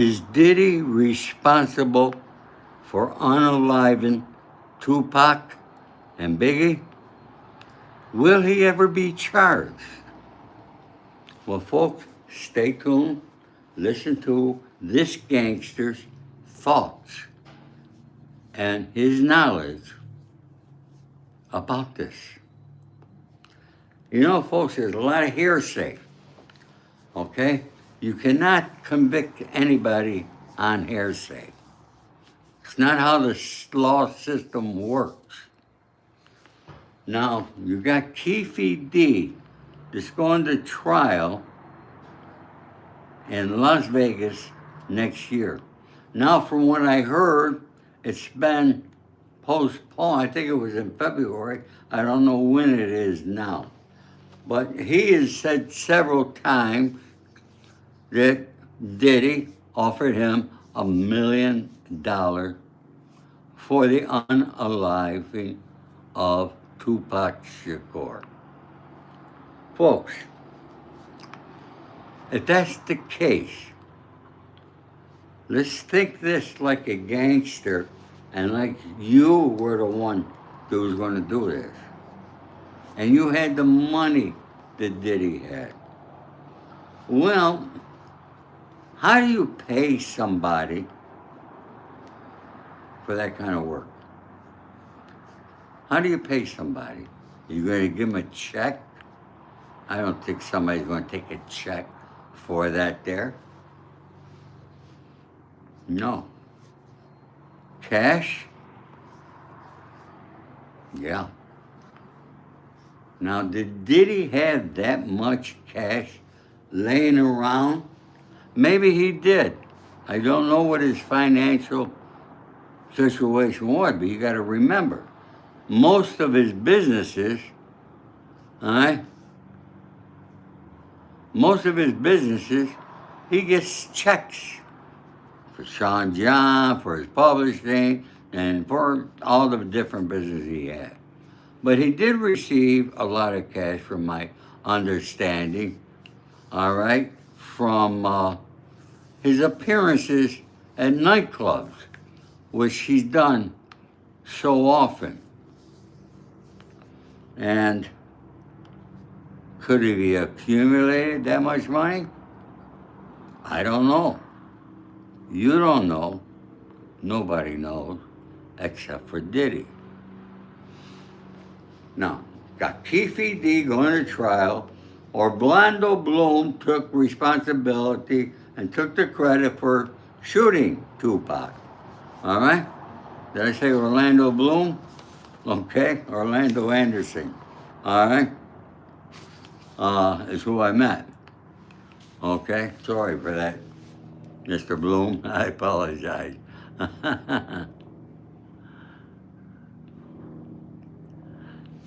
Is Diddy responsible for unaliving Tupac and Biggie? Will he ever be charged? Well, folks, stay tuned. Listen to this gangster's thoughts and his knowledge about this. You know, folks, there's a lot of hearsay, okay? You cannot convict anybody on hearsay. It's not how the law system works. Now, you got Keefe D that's going to trial in Las Vegas next year. Now, from what I heard, it's been postponed. I think it was in February. I don't know when it is now. But he has said several times that Diddy offered him $1 million for the unaliving of Tupac Shakur. Folks, if that's the case, let's think this like a gangster and like you were the one that was going to do this. And you had the money that Diddy had. Well, how do you pay somebody for that kind of work? How do you pay somebody? You're going to give them a check? I don't think somebody's going to take a check for that there. No. Cash? Yeah. Now, did Diddy have that much cash laying around? Maybe he did. I don't know what his financial situation was, but you got to remember, most of his businesses, all right, most of his businesses, he gets checks for Sean John, for his publishing, and for all the different businesses he had. But he did receive a lot of cash, from my understanding, all right, from his appearances at nightclubs, which he's done so often. And could he have accumulated that much money? I don't know. You don't know. Nobody knows except for Diddy. Now, got Keefe D going to trial. Orlando Bloom took responsibility and took the credit for shooting Tupac. All right? Did I say Orlando Bloom? Okay, Orlando Anderson. All right? Is who I met. Okay, sorry for that, Mr. Bloom. I apologize.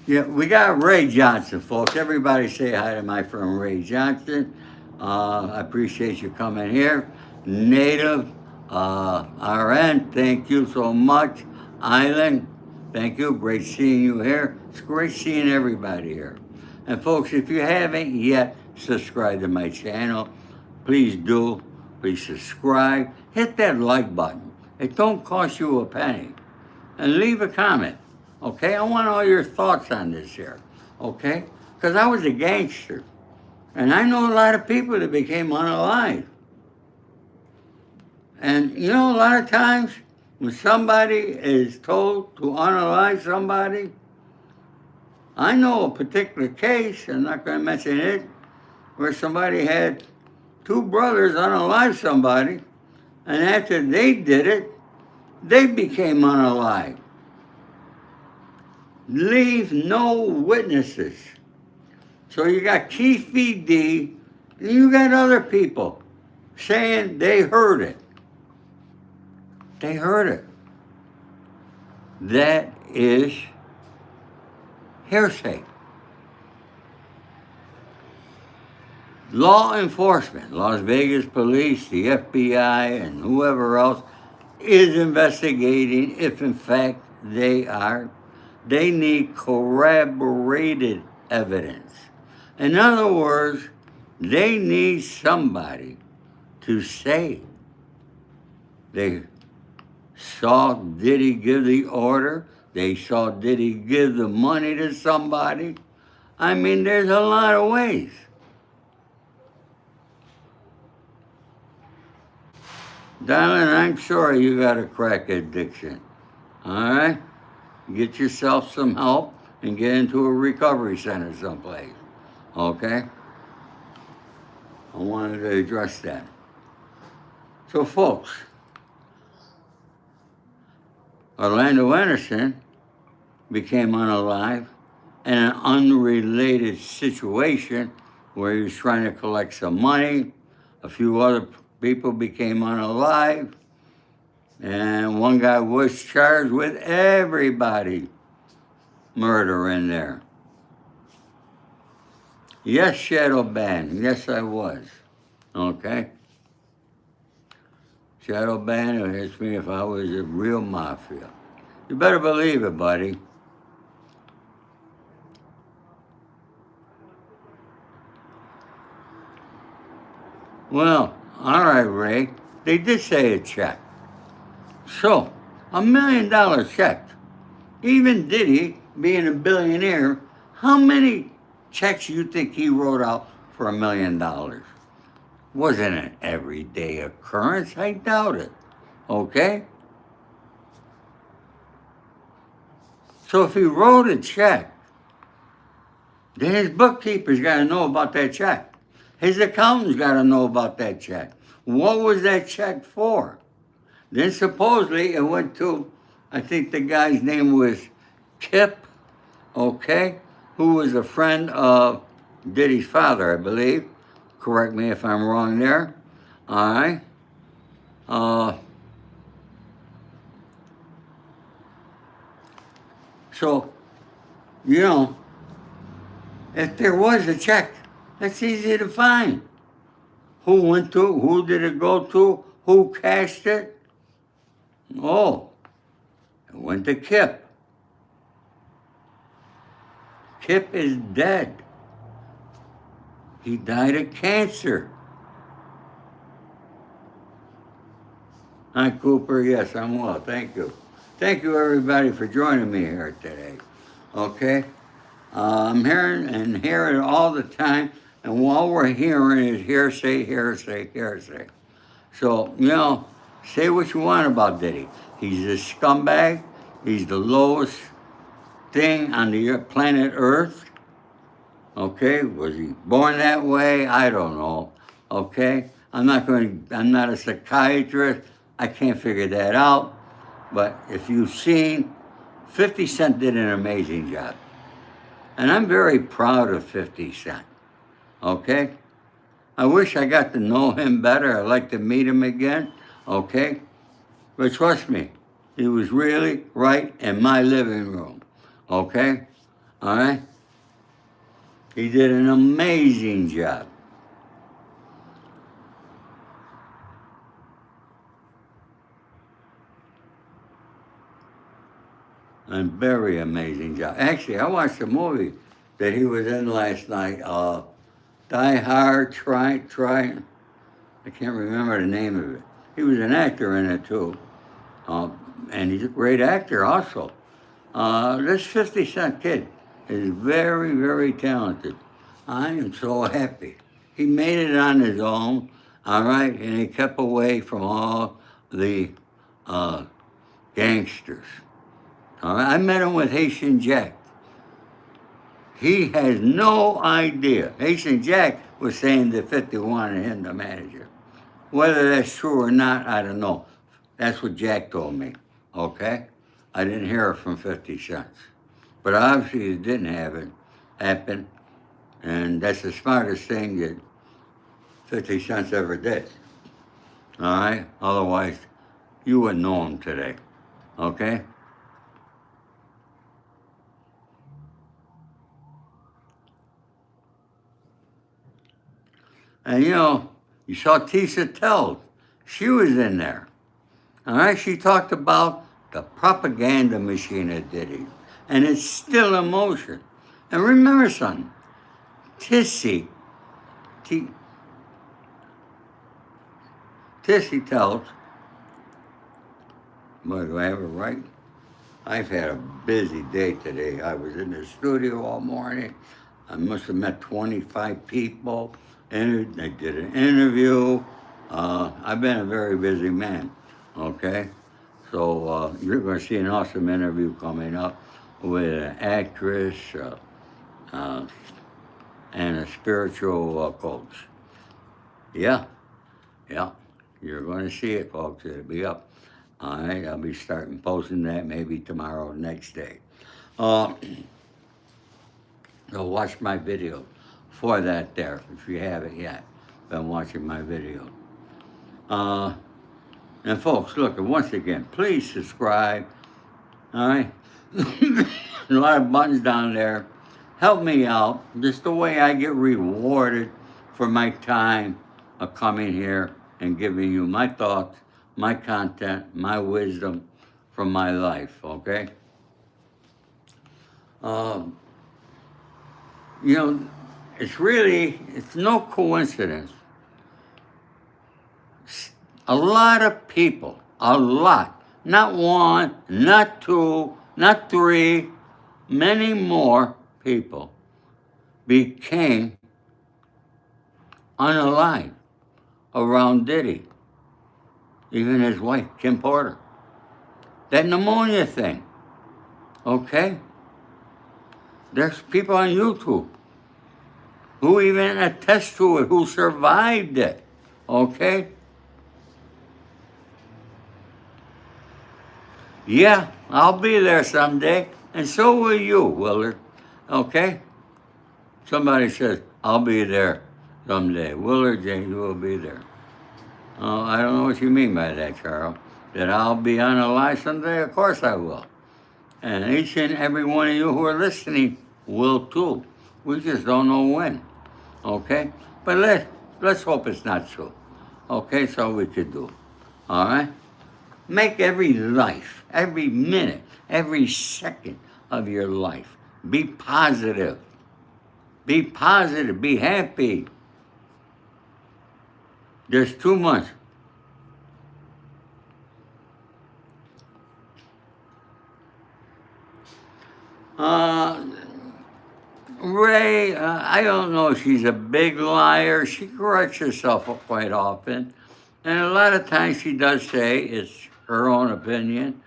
Yeah, we got Ray Johnson, folks. Everybody say hi to my friend Ray Johnson. I appreciate you coming here. Native RN, thank you so much. Island, thank you. Great seeing you here. It's great seeing everybody here. And folks, if you haven't yet subscribed to my channel, please do. Please subscribe. Hit that like button. It don't cost you a penny. And leave a comment. Okay, I want all your thoughts on this here, okay? Because I was a gangster, and I know a lot of people that became unalive. And you know, a lot of times when somebody is told to unalive somebody, I know a particular case, I'm not going to mention it, where somebody had two brothers unalive somebody, and after they did it, they became unalive. Leave no witnesses. So you got Keefe D, and you got other people saying they heard it. They heard it. That is hearsay. Law enforcement, Las Vegas police, the FBI, and whoever else is investigating if in fact they are. They need corroborated evidence. In other words, they need somebody to say They saw Diddy give the order. They saw Diddy give the money to somebody. I mean, there's a lot of ways. Darling, I'm sorry you got a crack addiction. All right? Get yourself some help and get into a recovery center someplace. Okay? I wanted to address that. So, folks, Orlando Anderson became unalive in an unrelated situation where he was trying to collect some money. A few other people became unalive, and one guy was charged with everybody murder in there. Yes, shadow ban. Yes, I was. Okay? Shadow ban, it hits me if I was a real mafia. You better believe it, buddy. Well, all right, Ray. They did say a check. So, $1 million check. Even Diddy, being a billionaire, how many checks you think he wrote out for $1 million? Wasn't an everyday occurrence. I doubt it. Okay? So if he wrote a check, then his bookkeeper's got to know about that check. His accountant's got to know about that check. What was that check for? Then supposedly it went to, I think the guy's name was Kip, okay, who was a friend of Diddy's father, I believe. Correct me if I'm wrong there. All right. So, you know, if there was a check, that's easy to find. Who went to? Who did it go to? Who cashed it? Oh, it went to Kip. Kip is dead. He died of cancer. Hi, Cooper. Yes, I'm well. Thank you. Thank you, everybody, for joining me here today. Okay? I'm hearing it all the time, and while we're hearing is hearsay, hearsay, hearsay. So, you know, say what you want about Diddy. He's a scumbag. He's the lowest thing on the planet Earth. Okay? Was he born that way? I don't know. Okay? I'm not a psychiatrist. I can't figure that out. But if you've seen, 50 Cent did an amazing job. And I'm very proud of 50 Cent. Okay? I wish I got to know him better. I'd like to meet him again. Okay? But trust me, he was really right in my living room. Okay? All right? He did an amazing job. A very amazing job. Actually, I watched a movie that he was in last night. Die Hard, Try. I can't remember the name of it. He was an actor in it too. And he's a great actor also. This 50 Cent kid is very, very talented. I am so happy. He made it on his own, all right, and he kept away from all the gangsters. All right, I met him with Haitian Jack. He has no idea. Haitian Jack was saying that 50 wanted him to manage it. Whether that's true or not, I don't know. That's what Jack told me, okay? I didn't hear it from 50 Cents. But obviously it didn't happen, and that's the smartest thing that 50 Cents ever did. All right? Otherwise, you wouldn't know him today, okay? And you know, you saw Tisha Tells. She was in there. All right, she talked about the propaganda machine at Diddy. And it's still in motion. And remember something. Tissy Tells Boy, do I have it right? I've had a busy day today. I was in the studio all morning. I must have met 25 people. And I did an interview. I've been a very busy man, okay? So you're going to see an awesome interview coming up with an actress uh, and a spiritual coach. Yeah, yeah. You're going to see it, folks. It'll be up. All right, I'll be starting posting that maybe tomorrow or next day. So watch my video for that there, if you haven't yet been watching my video. And folks, look, once again, please subscribe. All right? A lot of buttons down there. Help me out. Just the way I get rewarded for my time of coming here and giving you my thoughts, my content, my wisdom from my life, okay? You know, it's no coincidence. A lot of people, not one, not two, not three, many more people became unalive around Diddy. Even his wife, Kim Porter. That pneumonia thing, okay? There's people on YouTube who even attest to it, who survived it, okay? Yeah, I'll be there someday, and so will you, Willard, okay? Somebody says, I'll be there someday. Willard, you will be there. I don't know what you mean by that, Charles. That I'll be unalive someday? Of course I will. And each and every one of you who are listening will too. We just don't know when, okay? But let's hope it's not so. Okay, that's all we could do, all right? Make every life, every minute, every second of your life, be positive. Be positive, be happy. There's too much. Ray, I don't know if she's a big liar. She corrects herself quite often. And a lot of times she does say it's her own opinion.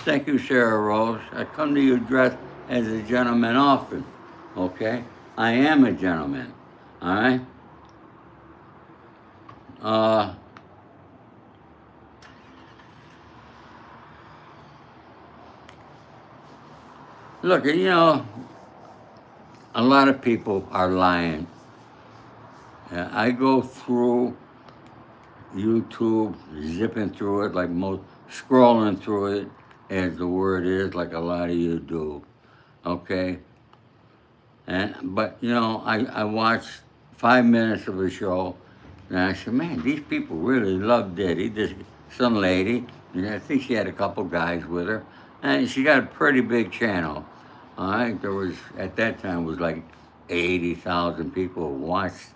Thank you, Sarah Rose. I come to you dressed as a gentleman often, okay? I am a gentleman, all right? Look, you know, a lot of people are lying. I go through YouTube, zipping through it like most, scrolling through it, as the word is, like a lot of you do, okay? But you know, I watched 5 minutes of a show, and I said, man, these people really love Diddy. This some lady, and I think she had a couple guys with her, and she got a pretty big channel. All right, there was at that time was like 80,000 people who watched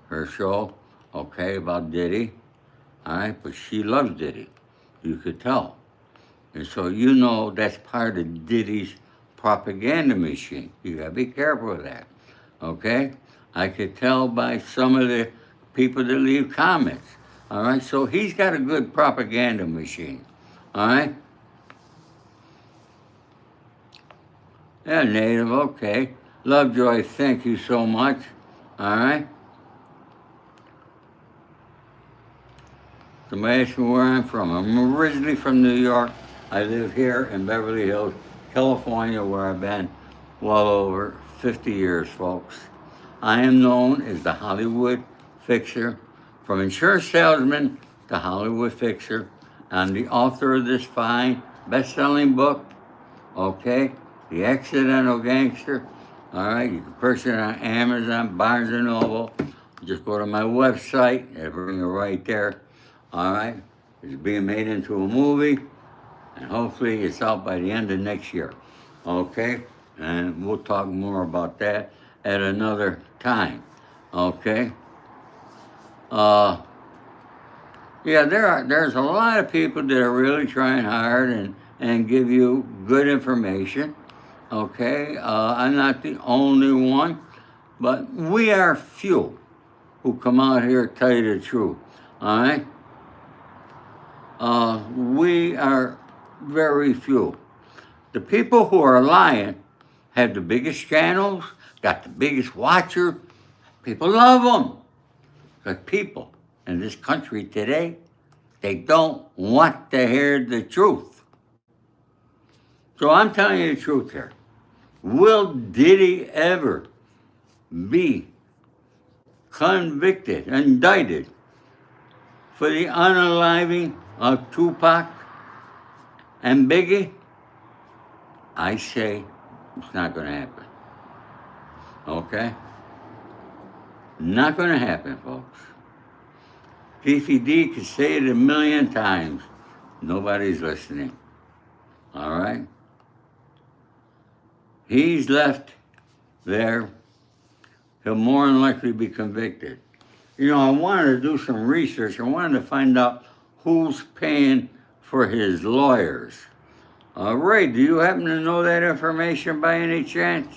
her show, okay, about Diddy. All right, but she loves Diddy, you could tell. And so you know that's part of Diddy's propaganda machine. You gotta be careful with that, okay? I could tell by some of the people that leave comments, all right? So he's got a good propaganda machine, all right? Yeah, Native, okay. Lovejoy, thank you so much, all right? Somebody asked me where I'm from. I'm originally from New York. I live here in Beverly Hills, California, where I've been well over 50 years, folks. I am known as the Hollywood Fixer. From insurance salesman to Hollywood Fixer. I'm the author of this fine best-selling book, okay? The Accidental Gangster. All right, you can purchase it on Amazon, Barnes & Noble. Just go to my website, it'll bring you right there. All right, it's being made into a movie, and hopefully it's out by the end of next year, okay? And we'll talk more about that at another time, okay? Yeah, there's a lot of people that are really trying hard and give you good information. Okay, I'm not the only one, but we are few who come out here to tell you the truth. All right, we are very few. The people who are lying have the biggest channels, got the biggest watcher. People love them. Because people in this country today, they don't want to hear the truth. So I'm telling you the truth here. Will Diddy ever be convicted, indicted for the unaliving of Tupac and Biggie? I say it's not going to happen. Okay? Not going to happen, folks. Keefy D could say it a million times. Nobody's listening. All right? He's left there. He'll more than likely be convicted. You know, I wanted to do some research. I wanted to find out who's paying for his lawyers. Ray, do you happen to know that information by any chance?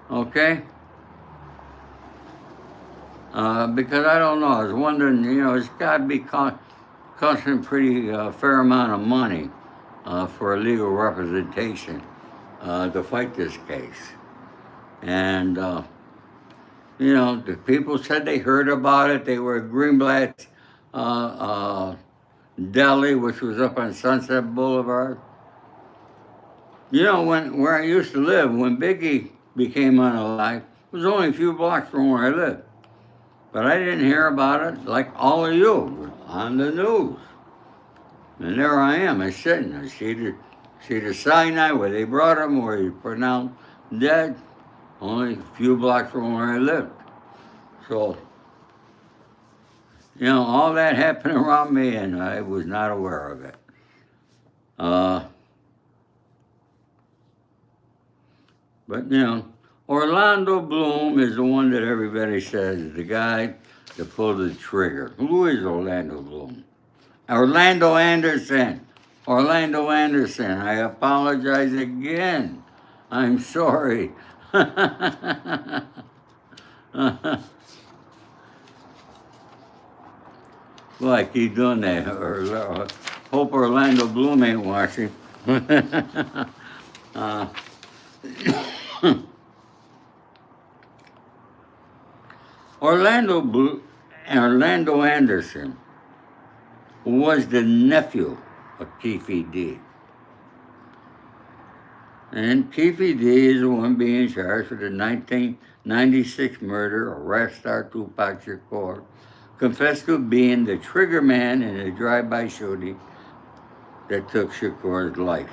Okay? Because I don't know. I was wondering, you know, it's got to be costing pretty fair amount of money for a legal representation to fight this case. And, you know, the people said they heard about it. They were at Greenblatt's Deli, which was up on Sunset Boulevard. You know, where I used to live, when Biggie became unalive, it was only a few blocks from where I lived. But I didn't hear about it like all of you on the news. And there I am, I sitting. I see the Sinai where they brought him, where he pronounced dead, only a few blocks from where I lived. So, you know, all that happened around me, and I was not aware of it. But, you know, Orlando Bloom is the one that everybody says is the guy that pulled the trigger. Who is Orlando Bloom? Orlando Anderson. Orlando Anderson. I apologize again. I'm sorry. Well, I keep doing that. Hope Orlando Bloom ain't watching. Orlando Anderson was the nephew of Keefy D. And Keefy D is the one being charged with the 1996 murder of rap star Tupac Shakur, confessed to being the trigger man in a drive-by shooting that took Shakur's life.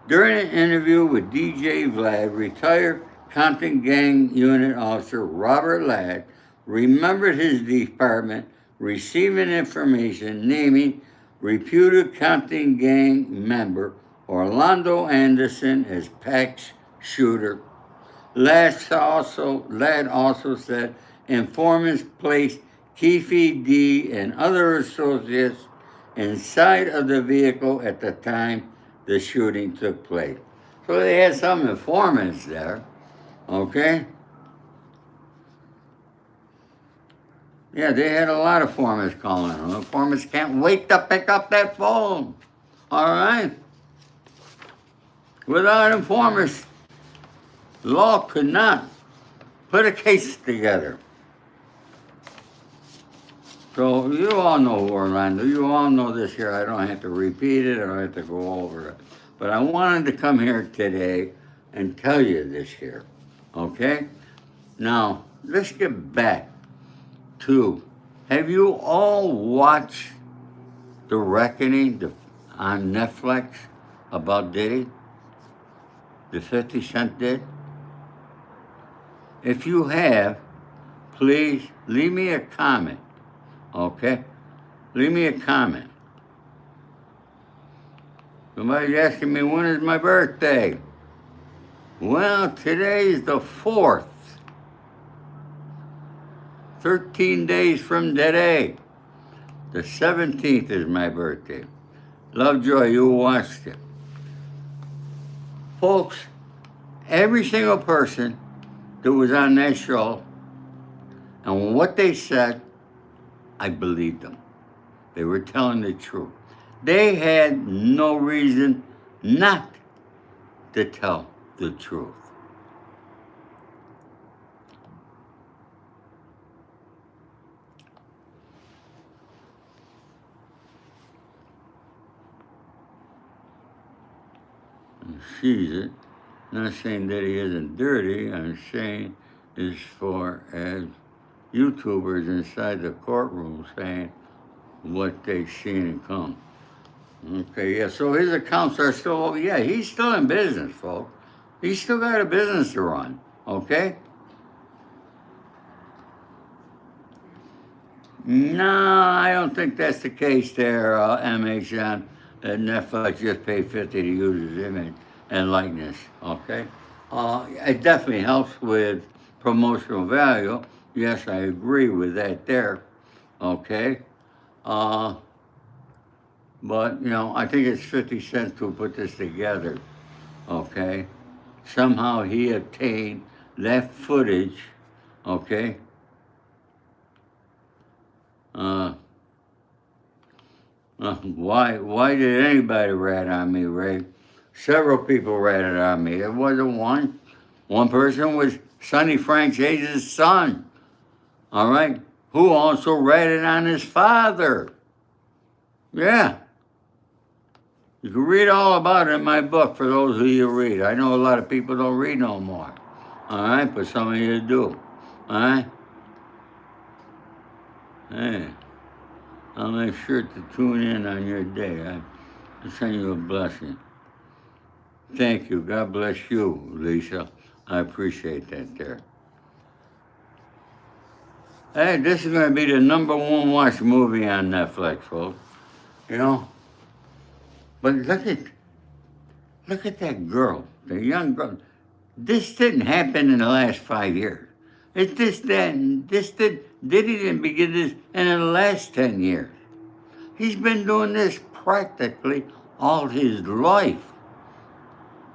During an interview with DJ Vlad, retired Compton Gang Unit Officer Robert Ladd remembered his department receiving information naming reputed Compton Gang member Orlando Anderson as Pac's shooter. Ladd also said informants placed Keefy D and other associates inside of the vehicle at the time the shooting took place. So they had some informants there, okay? Yeah, they had a lot of informants calling them. Informants can't wait to pick up that phone, all right? Without informants, law could not put a case together. So you all know Orlando. You all know this here. I don't have to repeat it. I don't have to go over it. But I wanted to come here today and tell you this here, okay? Now, let's get back to, have you all watched The Reckoning on Netflix about Diddy? The 50 Cent did? If you have, please leave me a comment, okay? Leave me a comment. Somebody's asking me, when is my birthday? Well, today's the 4th. 13 days from today. The 17th is my birthday. Lovejoy, you watched it. Folks, every single person that was on that show and what they said, I believed them. They were telling the truth. They had no reason not to tell the truth. Sees it. Not saying that he isn't dirty. I'm saying as far as YouTubers inside the courtroom saying what they've seen and come. Okay, yeah, so his accounts are still, yeah, he's still in business, folks. He's still got a business to run, okay? No, I don't think that's the case there, MHN. That Netflix just paid $50 to use his image and likeness, okay? It definitely helps with promotional value. Yes, I agree with that there, okay? But, you know, I think it's 50 cents to put this together, okay? Somehow he obtained that footage, okay? Why did anybody rat on me, Ray? Several people ratted on me. It wasn't one. One person was Sonny Frank Hayes' son, all right, who also ratted on his father. Yeah. You can read all about it in my book for those of you who read. I know a lot of people don't read no more, all right, but some of you do, all right? Hey, I'll make sure to tune in on your day. I send you a blessing. Thank you. God bless you, Lisa. I appreciate that there. Hey, this is going to be the #1 watch movie on Netflix, folks. You know? But look at that girl, the young girl. This didn't happen in the last 5 years. Diddy didn't begin this in the last 10 years. He's been doing this practically all his life.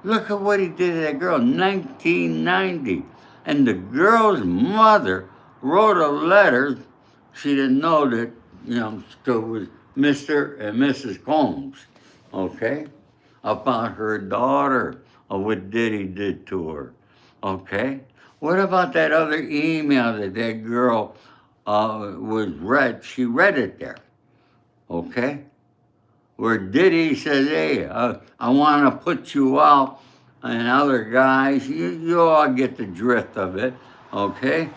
Look at what he did to that girl, 1990. And the girl's mother wrote a letter. She didn't know that, you know, it was Mr. and Mrs. Combs, okay, about her daughter or what Diddy did to her, okay? What about that other email that that girl she read it there, okay? Where Diddy says, hey, I want to put you out, and other guys, you all get the drift of it, okay?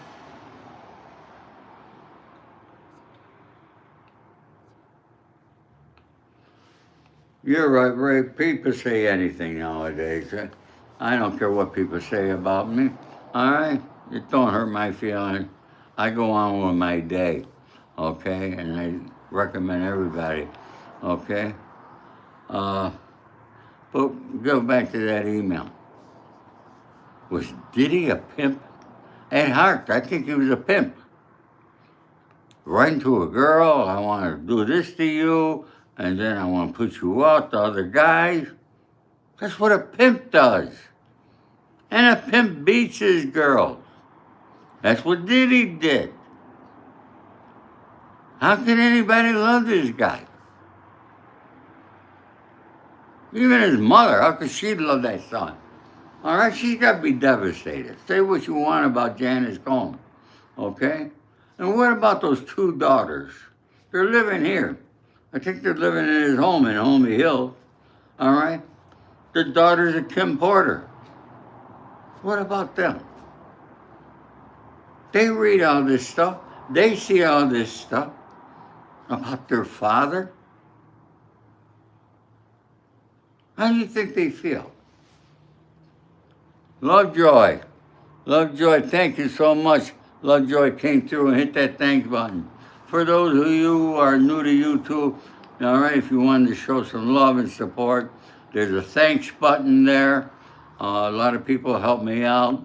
You're right, Ray. People say anything nowadays. I don't care what people say about me, all right? It don't hurt my feelings. I go on with my day, okay? And I recommend everybody, okay? But go back to that email. Was Diddy a pimp? At heart, I think he was a pimp. Writing to a girl, I want to do this to you, and then I want to put you out to other guys. That's what a pimp does. And a pimp beats his girls. That's what Diddy did. How can anybody love this guy? Even his mother, how could she love that son? All right, she's got to be devastated. Say what you want about Janice Combs, okay? And what about those 2 daughters? They're living here. I think they're living in his home in Homey Hill, all right? The daughters of Kim Porter. What about them? They read all this stuff. They see all this stuff about their father. How do you think they feel? Lovejoy, thank you so much. Lovejoy came through and hit that thanks button. For those of you who are new to YouTube, all right, if you wanted to show some love and support, there's a thanks button there. A lot of people helped me out.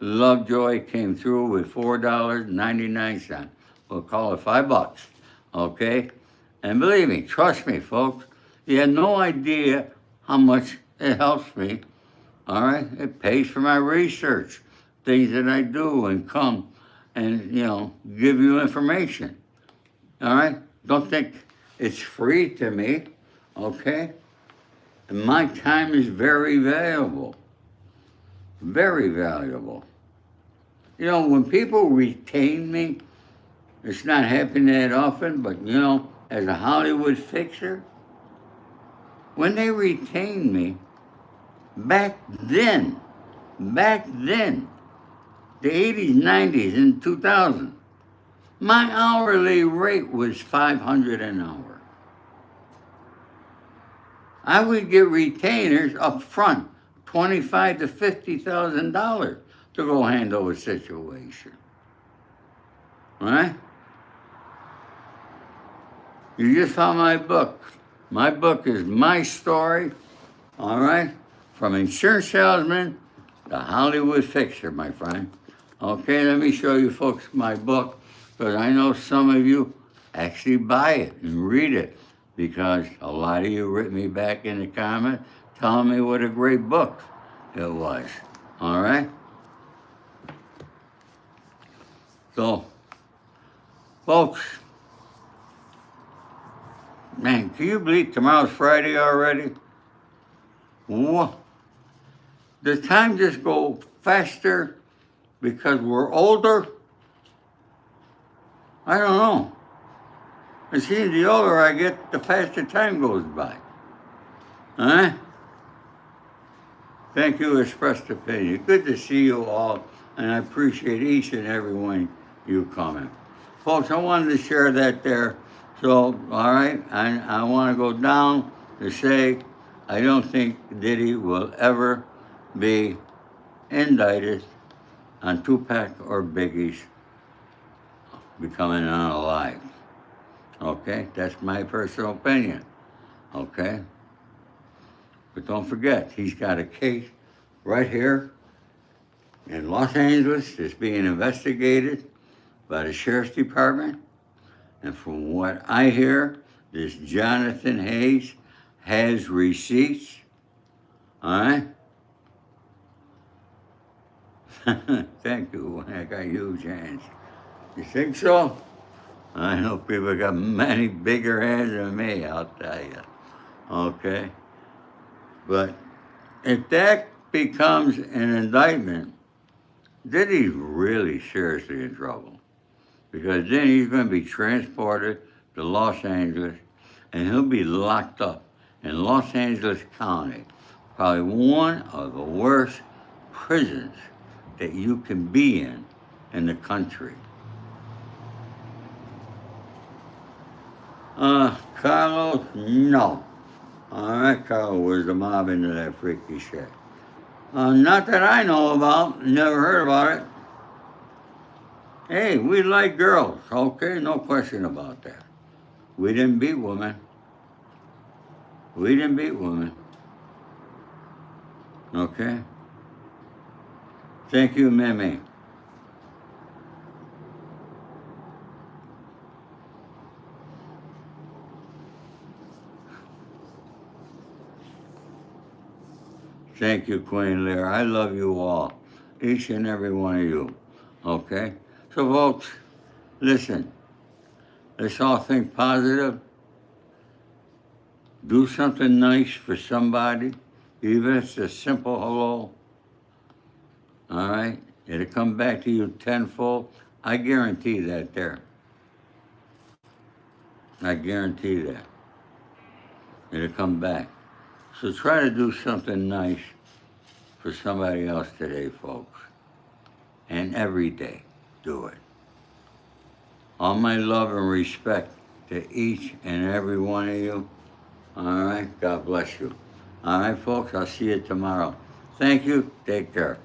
Lovejoy came through with $4.99. We'll call it $5, okay? And believe me, trust me, folks, you have no idea how much it helps me. All right? It pays for my research, things that I do and come and, give you information. All right? Don't think it's free to me, okay? And my time is very valuable. Very valuable. When people retain me, it's not happening that often, but as a Hollywood fixer, when they retained me, back then, the 80s, 90s, and 2000, my hourly rate was $500 an hour. I would get retainers up front, $25,000 to $50,000 to go handle a situation. All right? You just found my book. My book is my story, all right? From insurance salesman to Hollywood fixer, my friend. Okay, let me show you folks my book, because I know some of you actually buy it and read it, because a lot of you wrote me back in the comments telling me what a great book it was, all right? So, folks, man, can you believe tomorrow's Friday already? What? Does time just go faster because we're older? I don't know. It seems the older I get, the faster time goes by. Huh? Thank you, Expressed Opinion. Good to see you all, and I appreciate each and every one you coming. Folks, I wanted to share that there. So, all right, I want to go down to say I don't think Diddy will ever be indicted on Tupac or Biggie's becoming unalive. Okay, that's my personal opinion. Okay, but don't forget, he's got a case right here in Los Angeles that's being investigated by the Sheriff's Department. And from what I hear, this Jonathan Hayes has receipts. All right? Thank you. I got huge hands. You think so? I know people got many bigger hands than me, I'll tell you. Okay? But if that becomes an indictment, Diddy's really seriously in trouble. Because then he's going to be transported to Los Angeles, and he'll be locked up in Los Angeles County, probably one of the worst prisons that you can be in the country. Carlos, no. All right, Carlos was the mob into that freaky shit. Not that I know about, never heard about it. Hey, we like girls, okay? No question about that. We didn't beat women. We didn't beat women. Okay? Thank you, Mimi. Thank you, Queen Lear. I love you all, each and every one of you, okay? So, folks, listen, let's all think positive. Do something nice for somebody, even if it's a simple hello. All right? It'll come back to you tenfold. I guarantee that there. I guarantee that. It'll come back. So try to do something nice for somebody else today, folks. And every day, do it. All my love and respect to each and every one of you. All right? God bless you. All right, folks, I'll see you tomorrow. Thank you. Take care.